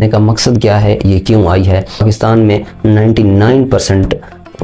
कहने का मकसद क्या है, ये क्यों आई है। पाकिस्तान में 99%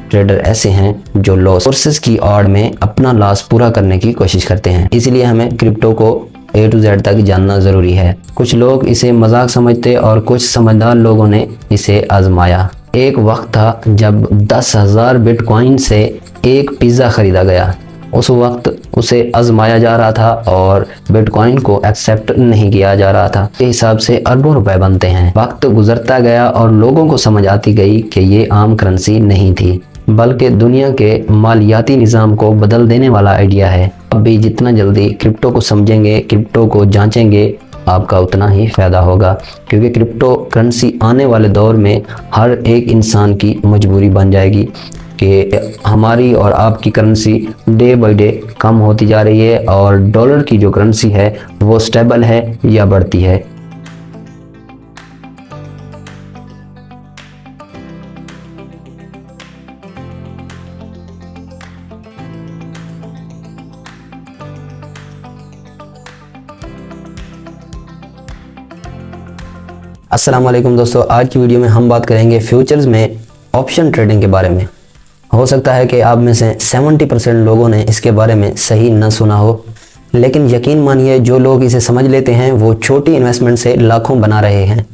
ट्रेडर ऐसे हैं जो लॉस सोर्सेस की आड़ में अपना लॉस पूरा करने की कोशिश करते हैं। इसलिए हमें क्रिप्टो को A to Z तक जानना ज़रूरी है। कुछ लोग इसे मजाक समझते और कुछ समझदार लोगों ने इसे आजमाया। एक वक्त था जब 10,000 बिटकॉइन से एक पिज़्ज़ा खरीदा गया। उस वक्त उसे आजमाया जा रहा था और बिटकॉइन को एक्सेप्ट नहीं किया जा रहा था। इस हिसाब से अरबों रुपए बनते हैं। वक्त गुजरता गया और लोगों को समझ आती गई कि ये आम करेंसी नहीं थी, बल्कि दुनिया के मालियाती निज़ाम को बदल देने वाला आइडिया है। अब भी जितना जल्दी क्रिप्टो को समझेंगे, क्रिप्टो को जांचेंगे, आपका उतना ही फ़ायदा होगा, क्योंकि क्रिप्टो करेंसी आने वाले दौर में हर एक इंसान की मजबूरी बन जाएगी कि हमारी और आपकी करेंसी डे बाय डे कम होती जा रही है और डॉलर की जो करेंसी है वो स्टेबल है या बढ़ती है। अस्सलाम वालेकुम दोस्तों, आज की वीडियो में हम बात करेंगे फ्यूचर्स में ऑप्शन ट्रेडिंग के बारे में। हो सकता है कि आप में से 70% लोगों ने इसके बारे में सही न सुना हो, लेकिन यकीन मानिए जो लोग इसे समझ लेते हैं वो छोटी इन्वेस्टमेंट से लाखों बना रहे हैं।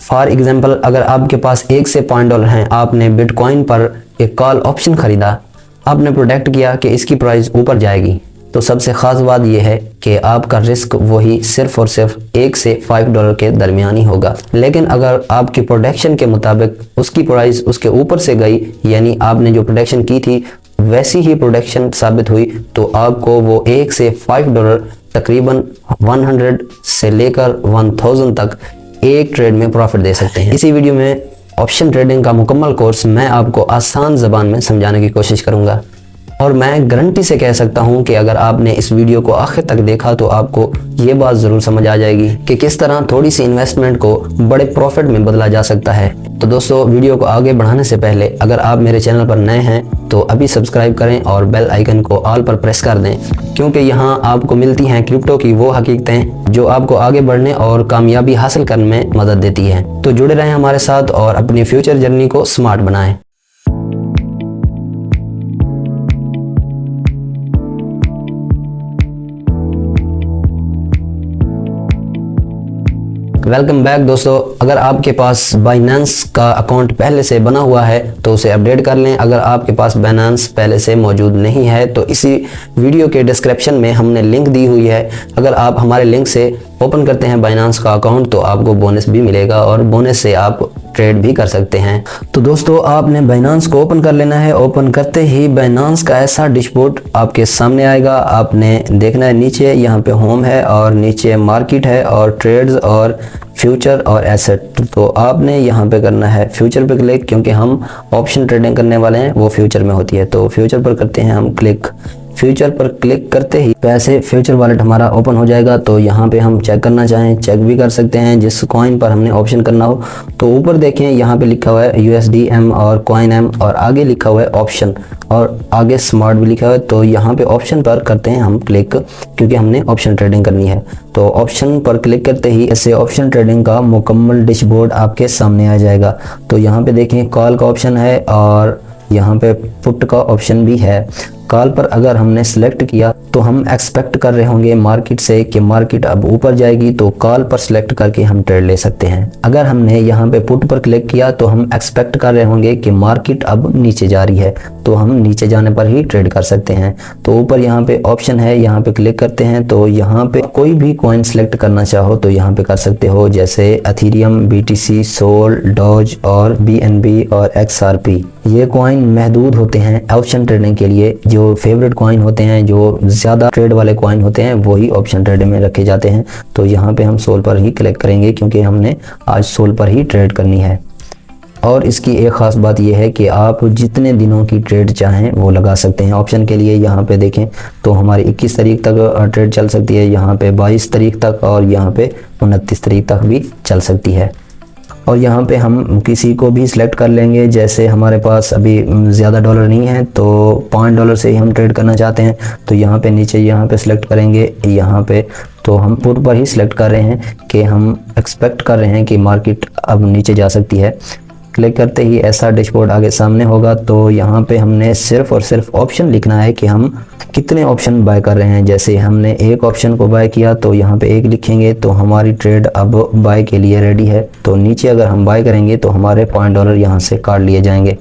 फॉर एग्जांपल, अगर आपके पास $1 से $5 हैं, आपने बिटकॉइन पर एक कॉल ऑप्शन खरीदा, आपने प्रोडेक्ट किया कि इसकी प्राइस ऊपर जाएगी, तो सबसे ख़ास बात यह है कि आपका रिस्क वही सिर्फ और सिर्फ $1 से $5 के दरमियान ही होगा। लेकिन अगर आपकी प्रोडक्शन के मुताबिक उसकी प्राइस उसके ऊपर से गई, यानी आपने जो प्रोडक्शन की थी वैसी ही प्रोडक्शन साबित हुई, तो आपको वो $1 से $5 तकरीबन 100 से लेकर 1000 तक एक ट्रेड में प्रॉफिट दे सकते हैं। इसी वीडियो में ऑप्शन ट्रेडिंग का मुकम्मल कोर्स मैं आपको आसान ज़बान में समझाने की कोशिश करूँगा, और मैं गारंटी से कह सकता हूं कि अगर आपने इस वीडियो को आखिर तक देखा तो आपको ये बात ज़रूर समझ आ जाएगी कि किस तरह थोड़ी सी इन्वेस्टमेंट को बड़े प्रॉफिट में बदला जा सकता है। तो दोस्तों, वीडियो को आगे बढ़ाने से पहले अगर आप मेरे चैनल पर नए हैं तो अभी सब्सक्राइब करें और बेल आइकन को ऑल पर प्रेस कर दें, क्योंकि यहाँ आपको मिलती हैं क्रिप्टो की वो हकीकतें जो आपको आगे बढ़ने और कामयाबी हासिल करने में मदद देती है। तो जुड़े रहें हमारे साथ और अपनी फ्यूचर जर्नी को स्मार्ट बनाएं। वेलकम बैक दोस्तों, अगर आपके पास बाइनेंस का अकाउंट पहले से बना हुआ है तो उसे अपडेट कर लें। अगर आपके पास बाइनेंस पहले से मौजूद नहीं है तो इसी वीडियो के डिस्क्रिप्शन में हमने लिंक दी हुई है। अगर आप हमारे लिंक से ओपन करते हैं बाइनेंस का अकाउंट तो आपको बोनस भी मिलेगा और बोनस से आप ट्रेड भी कर सकते हैं। तो दोस्तों, आपने बाइनेंस को ओपन कर लेना है। ओपन करते ही बाइनेंस का ऐसा डैशबोर्ड आपके सामने आएगा। आपने देखना है नीचे यहाँ पे होम है और नीचे मार्केट है और ट्रेड्स और फ्यूचर और एसेट। तो आपने यहाँ पे करना है फ्यूचर पे क्लिक, क्योंकि हम ऑप्शन ट्रेडिंग करने वाले हैं वो फ्यूचर में होती है। तो फ्यूचर पर करते हैं हम क्लिक। फ्यूचर पर क्लिक करते ही वैसे फ्यूचर वॉलेट हमारा ओपन हो जाएगा। तो यहाँ पे हम चेक करना चाहें चेक भी कर सकते हैं जिस कॉइन पर हमने ऑप्शन करना हो। तो ऊपर देखें यहाँ पे लिखा हुआ है USDM और कॉइन M और आगे लिखा हुआ है ऑप्शन और आगे स्मार्ट भी लिखा हुआ है। तो यहाँ पे ऑप्शन पर करते हैं हम क्लिक, क्योंकि हमने ऑप्शन ट्रेडिंग करनी है। तो ऑप्शन पर क्लिक करते ही ऐसे ऑप्शन ट्रेडिंग का मुकम्मल डैशबोर्ड आपके सामने आ जाएगा। तो यहाँ पे देखें कॉल का ऑप्शन है और यहाँ पे पुट का ऑप्शन भी है। कॉल पर अगर हमने सेलेक्ट किया तो हम एक्सपेक्ट कर रहे होंगे मार्केट से कि मार्केट अब ऊपर जाएगी, तो कॉल पर सिलेक्ट करके हम ट्रेड ले सकते हैं। अगर हमने यहाँ पे पुट पर क्लिक किया तो हम एक्सपेक्ट कर रहे होंगे कि मार्केट अब नीचे जा रही है, तो हम नीचे जाने पर ही ट्रेड कर सकते हैं। तो ऊपर यहाँ पे ऑप्शन है, यहाँ पे क्लिक करते हैं तो यहाँ पे कोई भी कॉइन सिलेक्ट करना चाहो तो यहाँ पे कर सकते हो, जैसे एथेरियम, BTC, सोल, डॉज और BNB और XRP। ये कॉइन महदूद होते हैं ऑप्शन ट्रेडिंग के लिए। जो फेवरेट कॉइन होते हैं, जो ज़्यादा ट्रेड वाले कॉइन होते हैं, वही ऑप्शन ट्रेडिंग में रखे जाते हैं। तो यहाँ पे हम सोल पर ही क्लिक करेंगे, क्योंकि हमने आज सोल पर ही ट्रेड करनी है। और इसकी एक ख़ास बात यह है कि आप जितने दिनों की ट्रेड चाहें वो लगा सकते हैं। ऑप्शन के लिए यहाँ पे देखें तो हमारी 21 तारीख तक ट्रेड चल सकती है, यहाँ पे 22 तारीख तक और यहाँ पे 29 तारीख तक भी चल सकती है। और यहाँ पे हम किसी को भी सिलेक्ट कर लेंगे। जैसे हमारे पास अभी ज़्यादा डॉलर नहीं है तो $5 से ही हम ट्रेड करना चाहते हैं, तो यहाँ पे नीचे यहाँ पे सिलेक्ट करेंगे। यहाँ पे तो हम पुट पर ही सिलेक्ट कर रहे हैं कि हम एक्सपेक्ट कर रहे हैं कि मार्केट अब नीचे जा सकती है। क्लिक करते ही ऐसा डैशबोर्ड आगे सामने होगा। तो यहाँ पे हमने सिर्फ और सिर्फ ऑप्शन लिखना है कि हम कितने ऑप्शन बाय कर रहे हैं। जैसे हमने एक ऑप्शन को बाय किया तो यहाँ पे एक लिखेंगे, तो हमारी ट्रेड अब बाय के लिए रेडी है। तो नीचे अगर हम बाय करेंगे तो हमारे $5 यहाँ से काट लिए जाएंगे।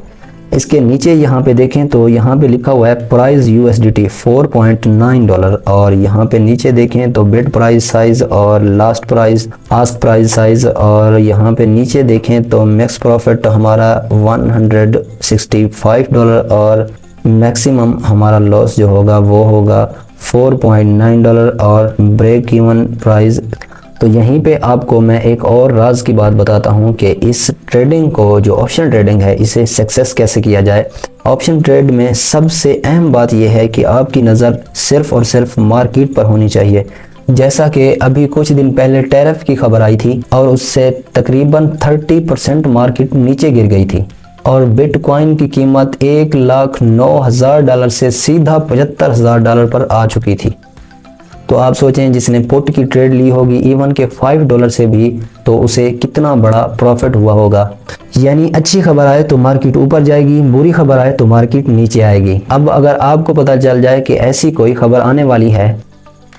इसके नीचे यहाँ पे देखें तो यहाँ पे लिखा हुआ है प्राइस USDT $4.9, और यहाँ पे नीचे देखें तो बिड प्राइस साइज और last price, ask price size, और यहाँ पे नीचे देखें तो मैक्स प्रॉफिट हमारा $165 और मैक्सिमम हमारा लॉस जो होगा वो होगा $4.9 और ब्रेक इवन प्राइस। तो यहीं पे आपको मैं एक और राज की बात बताता हूं कि इस ट्रेडिंग को, जो ऑप्शन ट्रेडिंग है, इसे सक्सेस कैसे किया जाए। ऑप्शन ट्रेड में सबसे अहम बात यह है कि आपकी नज़र सिर्फ और सिर्फ मार्केट पर होनी चाहिए। जैसा कि अभी कुछ दिन पहले टैरिफ की खबर आई थी और उससे तकरीबन 30% मार्केट नीचे गिर गई थी और बिटकॉइन की कीमत $1,09,000 से सीधा $75,000 पर आ चुकी थी। तो आप सोचें जिसने पुट की ट्रेड ली होगी इवन के $5 से भी, तो उसे कितना बड़ा प्रॉफिट हुआ होगा। यानी अच्छी खबर आए तो मार्केट ऊपर जाएगी, बुरी खबर आए तो मार्केट नीचे आएगी। अब अगर आपको पता चल जाए कि ऐसी कोई खबर आने वाली है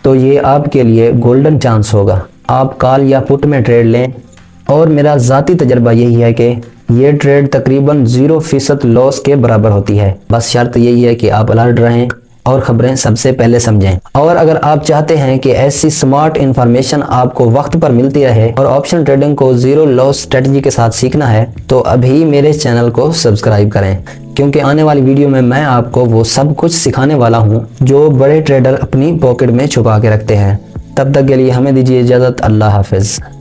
तो ये आपके लिए गोल्डन चांस होगा। आप कॉल या पुट में ट्रेड लें, और मेरा ज़ाती तजर्बा यही है कि ये ट्रेड तकरीबन 0% लॉस के बराबर होती है। बस शर्त यही है कि आप अलर्ट रहें और खबरें सबसे पहले समझें। और अगर आप चाहते हैं कि ऐसी स्मार्ट इंफॉर्मेशन आपको वक्त पर मिलती रहे और ऑप्शन ट्रेडिंग को जीरो लॉस स्ट्रेटजी के साथ सीखना है, तो अभी मेरे चैनल को सब्सक्राइब करें, क्योंकि आने वाली वीडियो में मैं आपको वो सब कुछ सिखाने वाला हूँ जो बड़े ट्रेडर अपनी पॉकेट में छुपा के रखते हैं। तब तक के लिए हमें दीजिए इजाज़त। अल्लाह हाफिज़।